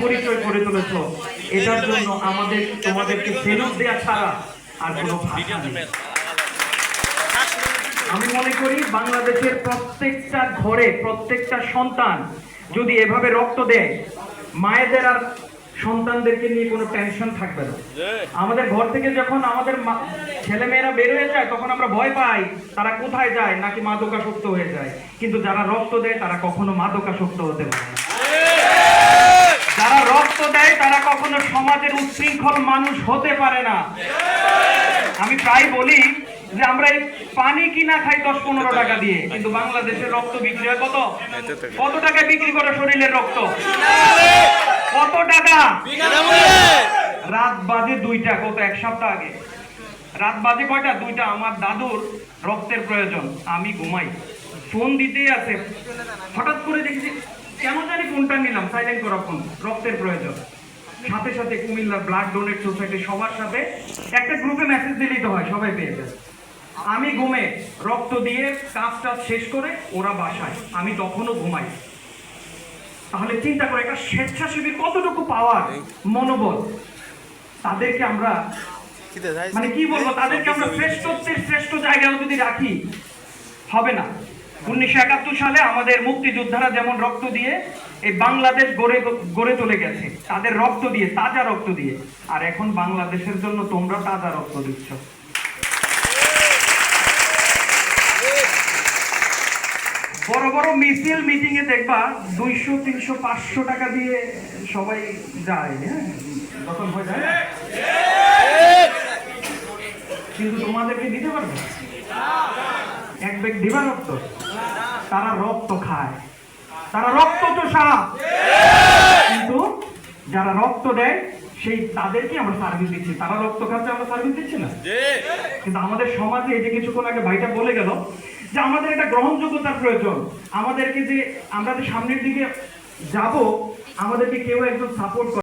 পরিচয় করে তুলেছো, এটার জন্য আমাদের তোমাদেরকে ফেরত দেওয়া ছাড়া আর কোনো ভাষা নেই। আমি মনে করি বাংলাদেশের প্রত্যেকটা ঘরে প্রত্যেকটা সন্তান যদি এভাবে রক্ত দেয়, মায়েদের আর সন্তানদেরকে নিয়ে কোনো টেনশন থাকবে না। আমাদের ঘর থেকে যখন আমাদের ছেলে মেয়েরা বের হয়ে যায় তখন আমরা ভয় পাই তারা কোথায় যায়, নাকি মাদকাসক্ত হয়ে যায়। কিন্তু যারা রক্ত দেয় তারা কখনো মাদকাসক্ত হতে পারে না। যারা রক্ত দেয় তারা কখনো সমাজের উচ্ছৃঙ্খল মানুষ হতে পারে না। আমি প্রায় বলি যে আমরা এই পানি কিনা খাই 10-15 টাকা দিয়ে, কিন্তু বাংলাদেশের রক্ত বিক্রি হয় কত টাকায় বিক্রি করে শরীরের রক্ত? কত টাকা? রাত বাজে 2টা, কত এক সপ্তাহ আগে রাত বাজে কয়টা? 2টা। আমার দাদুর রক্তের প্রয়োজন, আমি ঘুমাই, ফোন দিতেই আছে, হঠাৎ করে দেখছি কেন জানি ফোনটা নিলাম, সাইলেন্ট করা ফোন, রক্তের প্রয়োজন। সাথে সাথে কুমিল্লা ব্লাড ডোনেট সোসাইটি সবার সাথে একটা গ্রুপে মেসেজ দিলেই তো হয়, সবাই পেয়ে যাবে। আমি ঘুমে রক্ত দিয়ে কাজটা শেষ করে ওরা বাসায়, আমি তখনও ঘুমাই। তাহলে চিন্তা করে একটা স্বেচ্ছাসেবীর কতটুকু পাওয়ার, মনোবল। তাদেরকে আমরা মানে কি বলবো, তাদেরকে আমরা শ্রেষ্ঠত্বের শ্রেষ্ঠ জায়গায় যদি রাখি হবে না। 1971 সালে আমাদের মুক্তিযোদ্ধারা যেমন রক্ত দিয়ে এই বাংলাদেশ গড়ে তুলে গেছে, তাদের রক্ত দিয়ে, তাজা রক্ত দিয়ে। আর এখন বাংলাদেশের জন্য তোমরা তাজা রক্ত দিচ্ছ। বড় বড় মিছিল মিটিং এ দেখবা 200, 300, 500 টাকা দিয়ে সবাই যায়, হ্যাঁ, তখন হয়ে যায়। কিন্তু তোমাদেরকে দিতে পারবে এক ব্যাগ দিবা রক্ত? তারা রক্ত খায়, তারা রক্ত চোষা। কিন্তু যারা রক্ত দেয় সেই তাদেরকে আমরা সার্ভিস দিচ্ছি, তারা রক্ত খাচ্ছে, আমরা সার্ভিস দিচ্ছি না। কিন্তু আমাদের সমাজে এই যে কিছুক্ষণ আগে ভাইটা বলে গেল যে আমাদের একটা গ্রহণযোগ্যতার প্রয়োজন, আমাদেরকে যে আমরা যে সামনের দিকে যাব, আমাদেরকে কেউ একজন সাপোর্ট